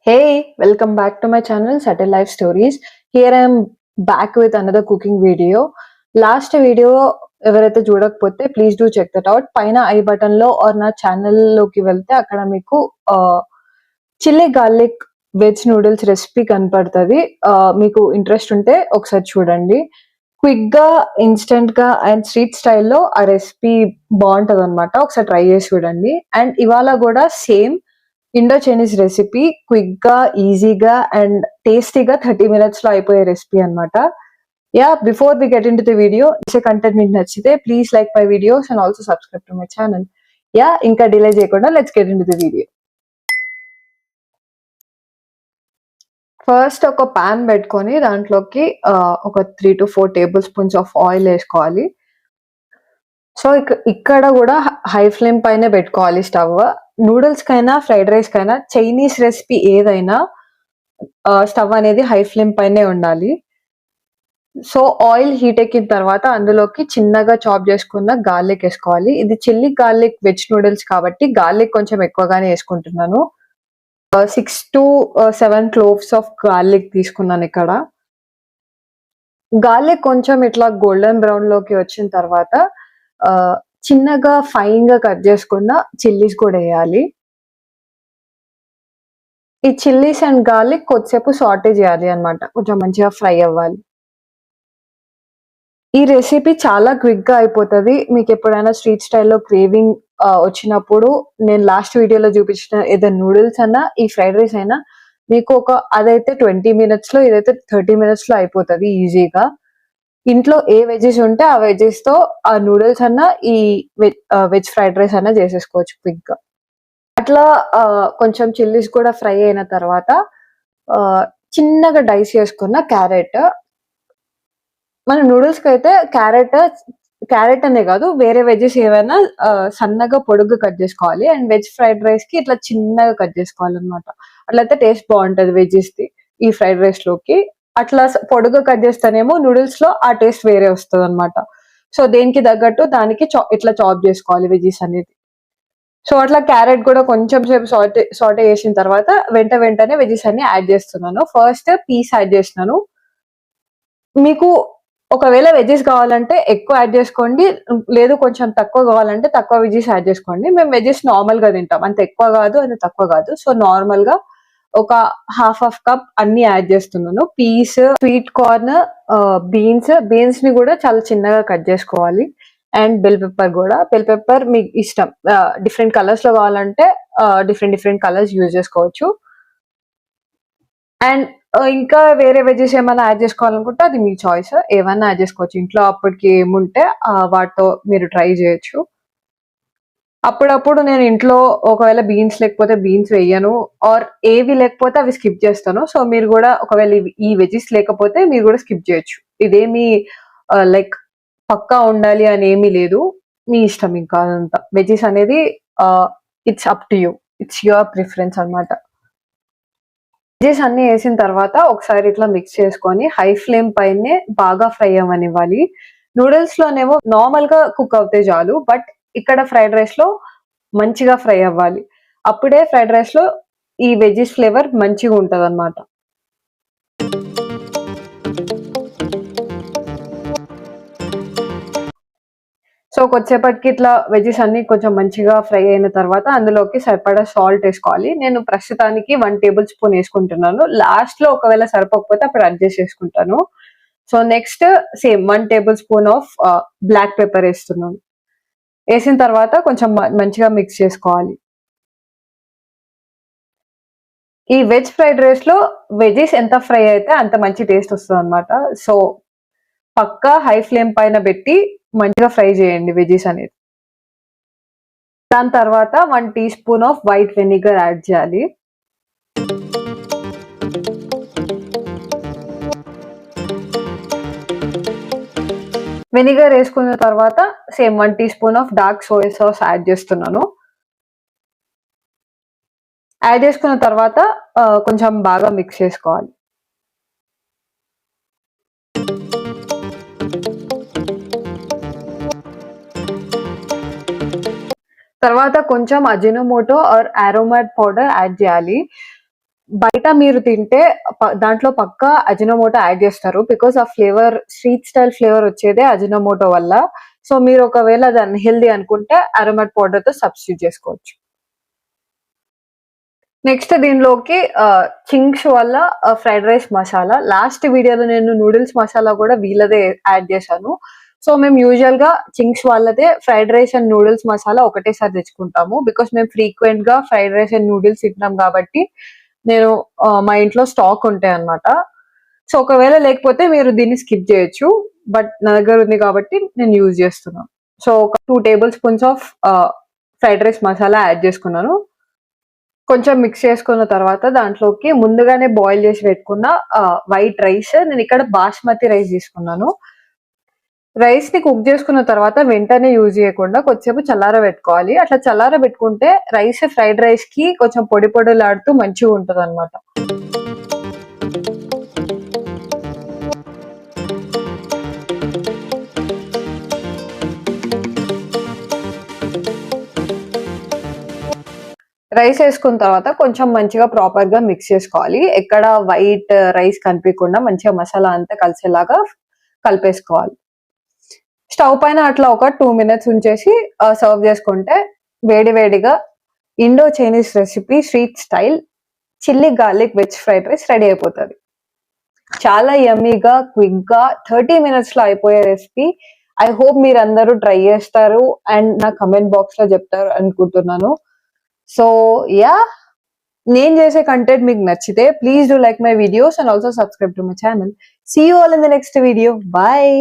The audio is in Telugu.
Hey, welcome back to my channel Subtle Life Stories. Here I am back with another cooking video. Last video ఎవరైతే చూడకపోతే please do check that out. పైన ఐ బటన్ లో ఆర్ నా ఛానల్ లోకి వెళ్తే అక్కడ మీకు chilli garlic veg noodles recipe కనపడుతుంది. మీకు ఇంట్రెస్ట్ ఉంటే ఒకసారి చూడండి. క్విక్ గా, ఇన్స్టెంట్ గా అండ్ స్ట్రీట్ స్టైల్లో ఆ రెసిపీ బాగుంటది అనమాట. ఒకసారి ట్రై చేసి చూడండి. అండ్ ఇవాళ కూడా same Indo Chinese recipe, quick గా, ఈజీగా అండ్ టేస్టీగా 30 minutes లో అయిపోయే రెసిపీ అనమాట. Yeah, before we get into the video, ఇచ్చే కంటెంట్ మీకు నచ్చితే please like my videos and also subscribe to my channel. Yeah, ఇంకా డిలే చేయకుండా let's get into the video. First ఒక పాన్ పెట్టుకొని దాంట్లోకి ఒక 3 to 4 tablespoons ఆఫ్ ఆయిల్ వేసుకోవాలి. సో ఇక్కడ కూడా హై ఫ్లేమ్ పైనే పెట్టుకోవాలి స్టవ్. నూడిల్స్ కైనా, ఫ్రైడ్ రైస్ కైనా, చైనీస్ రెసిపీ ఏదైనా స్టవ్ అనేది హై ఫ్లేమ్ పైనే ఉండాలి. సో ఆయిల్ హీట్ ఎక్కిన తర్వాత అందులోకి చిన్నగా చాప్ చేసుకున్న గార్లిక్ వేసుకోవాలి. ఇది చిల్లీ గార్లిక్ వెజ్ నూడిల్స్ కాబట్టి గార్లిక్ కొంచెం ఎక్కువగానే వేసుకుంటున్నాను. 6 to 7 cloves ఆఫ్ గార్లిక్ తీసుకున్నాను ఇక్కడ. గార్లిక్ కొంచెం ఇట్లా గోల్డెన్ బ్రౌన్ లోకి వచ్చిన తర్వాత చిన్నగా ఫైన్ గా కట్ చేసుకున్న చిల్లీస్ కూడా వేయాలి. ఈ చిల్లీస్ అండ్ గార్లిక్ కొద్దిసేపు సాటే చేయాలి అనమాట, కొంచెం మంచిగా ఫ్రై అవ్వాలి. ఈ రెసిపీ చాలా క్విక్ గా అయిపోతుంది. మీకు ఎప్పుడైనా స్ట్రీట్ స్టైల్లో క్రేవింగ్ వచ్చినప్పుడు నేను లాస్ట్ వీడియోలో చూపించిన ఏదైనా నూడిల్స్ అన్నా, ఈ ఫ్రైడ్ రైస్ అయినా మీకు అదైతే 20 minutes లో, ఇదైతే 30 minutes లో అయిపోతుంది ఈజీగా. ఇంట్లో ఏ వెజెస్ ఉంటే ఆ వెజెస్ తో ఆ నూడిల్స్ అన్నా, ఈ వెజ్ ఫ్రైడ్ రైస్ అన్నా చేసేసుకోవచ్చు క్విక్ గా. అట్లా కొంచెం చిల్లీస్ కూడా ఫ్రై అయిన తర్వాత చిన్నగా డైస్ చేసుకున్న క్యారెట్. మన నూడిల్స్ కి అయితే క్యారెట్ అనే కాదు, వేరే వెజెస్ ఏవైనా సన్నగా పొడుగ్గా కట్ చేసుకోవాలి. అండ్ వెజ్ ఫ్రైడ్ రైస్ కి ఇట్లా చిన్నగా కట్ చేసుకోవాలన్నమాట. అట్లయితే టేస్ట్ బాగుంటది వెజెస్ ది ఈ ఫ్రైడ్ రైస్ లోకి. అట్లా పొడుగ్గా కట్ చేస్తేనేమో నూడిల్స్ లో ఆ టేస్ట్ వేరే వస్తుంది అనమాట. సో దేనికి తగ్గట్టు దానికి ఇట్లా చాప్ చేసుకోవాలి వెజెస్ అనేది. సో అట్లా క్యారెట్ కూడా కొంచెం సేపు సాటే చేసిన తర్వాత వెంటనే వెజెస్ అన్ని యాడ్ చేస్తున్నాను. ఫస్ట్ పీస్ యాడ్ చేస్తున్నాను. మీకు ఒకవేళ వెజెస్ కావాలంటే ఎక్కువ యాడ్ చేసుకోండి, లేదు కొంచెం తక్కువ కావాలంటే తక్కువ వెజెస్ యాడ్ చేసుకోండి. మేము వెజెస్ నార్మల్ గా తింటాం, అంత ఎక్కువ కాదు అంత తక్కువ కాదు. సో నార్మల్ గా ఒక హాఫ్ కప్ అన్ని యాడ్ చేస్తున్నాను. పీస్, స్వీట్ కార్న్, బీన్స్ ని కూడా చాలా చిన్నగా కట్ చేసుకోవాలి. అండ్ బెల్ పెప్పర్ మీకు ఇష్టం, డిఫరెంట్ కలర్స్ లో కావాలంటే డిఫరెంట్ కలర్స్ యూజ్ చేసుకోవచ్చు. అండ్ ఇంకా వేరే వెజెస్ ఏమైనా యాడ్ చేసుకోవాలనుకుంటే అది మీ చాయిస్, ఏమైనా యాడ్ చేసుకోవచ్చు. ఇంట్లో అప్పటికి ఏముంటే వాటితో మీరు ట్రై చేయొచ్చు. అప్పుడప్పుడు నేను ఇంట్లో ఒకవేళ బీన్స్ లేకపోతే బీన్స్ వేయను, ఆర్ ఏవి లేకపోతే అవి స్కిప్ చేస్తాను. సో మీరు కూడా ఒకవేళ ఈ వెజెస్ లేకపోతే మీరు కూడా స్కిప్ చేయొచ్చు. ఇదేమి లైక్ పక్కా ఉండాలి అని ఏమీ లేదు, మీ ఇష్టం. ఇంకా అదంతా వెజెస్ అనేది it's up to you, it's your preference అనమాట. వెజెస్ అన్ని వేసిన తర్వాత ఒకసారి ఇట్లా మిక్స్ చేసుకొని హై ఫ్లేమ్ పైనే బాగా ఫ్రై అవ్వనివ్వాలి. నూడిల్స్ లోనేమో నార్మల్ గా కుక్ అవుతే చాలు, బట్ ఇక్కడ ఫ్రైడ్ రైస్ లో మంచిగా ఫ్రై అవ్వాలి. అప్పుడే ఫ్రైడ్ రైస్ లో ఈ వెజెస్ ఫ్లేవర్ మంచిగా ఉంటది అనమాట. సో కొద్దిసేపటికి ఇట్లా వెజెస్ అన్ని కొంచెం మంచిగా ఫ్రై అయిన తర్వాత అందులోకి సరిపడా సాల్ట్ వేసుకోవాలి. నేను ప్రస్తుతానికి 1 tablespoon వేసుకుంటున్నాను. లాస్ట్ లో ఒకవేళ సరిపోకపోతే అప్పుడు అడ్జస్ట్ చేసుకుంటాను. So next same 1 tablespoon of black pepper వేస్తున్నాను. వేసిన తర్వాత కొంచెం మంచిగా మిక్స్ చేసుకోవాలి. ఈ వెజ్ ఫ్రైడ్ రైస్ లో వెజెస్ ఎంత ఫ్రై అయితే అంత మంచి టేస్ట్ వస్తుంది అనమాట. సో పక్కా హై ఫ్లేమ్ పైన పెట్టి మంచిగా ఫ్రై చేయండి వెజెస్ అనేది. దాని తర్వాత 1 teaspoon off white vinegar add చేయాలి. వెనిగర్ వేసుకున్న తర్వాత same 1 teaspoon of dark soya sauce add చేస్తున్నాను. యాడ్ చేసుకున్న తర్వాత కొంచెం బాగా మిక్స్ చేసుకోవాలి. తర్వాత కొంచెం అజినోమోటో ఆర్ అరోమాట్ పౌడర్ యాడ్ చేయాలి. బయట మీరు తింటే దాంట్లో పక్కా అజినోమోటో యాడ్ చేస్తారు. బికాస్ ఆ ఫ్లేవర్ స్ట్రీట్ స్టైల్ ఫ్లేవర్ వచ్చేదే అజినోమోటో వల్ల. సో మీరు ఒకవేళ అది అన్‌హెల్తీ అనుకుంటే అరోమాట్ పౌడర్‌తో సబ్స్టిట్యూట్ చేసుకోవచ్చు. నెక్స్ట్ దీనిలోకి చింగ్స్ వాళ్ళ ఫ్రైడ్ రైస్ మసాలా. లాస్ట్ వీడియోలో నేను నూడిల్స్ మసాలా కూడా వీళ్ళదే యాడ్ చేశాను. సో మేము యూజువల్‌గా చింగ్స్ వాళ్ళదే fried rice and noodles masala ఒకటేసారి తెచ్చుకుంటాము. బికాస్ మేము ఫ్రీక్వెంట్‌గా ఫ్రైడ్ రైస్ అండ్ నూడిల్స్ తింటున్నాం కాబట్టి నేను మా ఇంట్లో స్టాక్ ఉంటాయన్నమాట. సో ఒకవేళ లేకపోతే మీరు దీన్ని స్కిప్ చేయొచ్చు. బట్ నా దగ్గర ఉంది కాబట్టి నేను యూజ్ చేస్తున్నాను. సో ఒక 2 table spoons of fried rice masala add చేసుకున్నాను. కొంచెం మిక్స్ చేసుకున్న తర్వాత దాంట్లోకి ముందుగానే బాయిల్ చేసి పెట్టుకున్న వైట్ రైస్, నేను ఇక్కడ బాస్మతి రైస్ తీసుకున్నాను. రైస్ ని కుక్ చేసుకున్న తర్వాత వెంటనే యూజ్ చేయకుండా కొద్దిసేపు చల్లారబెట్టుకోవాలి. అట్లా చల్లారబెట్టుకుంటే రైస్ ఫ్రైడ్ రైస్ కి కొంచెం పొడి పొడిలాడుతూ మంచిగా ఉంటది అనమాట. రైస్ వేసుకున్న తర్వాత కొంచెం మంచిగా ప్రాపర్ గా మిక్స్ చేసుకోవాలి. ఎక్కడ వైట్ రైస్ కనిపించకుండా మంచిగా మసాలా అంతా కలిసేలాగా కలిపేసుకోవాలి. స్టవ్ పైన అట్లా ఒక 2 మినిట్స్ ఉంచేసి సర్వ్ చేసుకుంటే వేడి వేడిగా Indo Chinese recipe street style chilli garlic veg fried rice ready అయిపోతుంది. చాలా యమ్మీగా క్విక్ గా 30 మినిట్స్ లో అయిపోయే రెసిపీ. ఐ హోప్ మీరు అందరూ ట్రై చేస్తారు అండ్ నా కమెంట్ బాక్స్ లో చెప్తారు అనుకుంటున్నాను. సో యా, నేను చేసే కంటెంట్ మీకు నచ్చితే please do like my videos and also subscribe to my channel. See you all in the next video. Bye.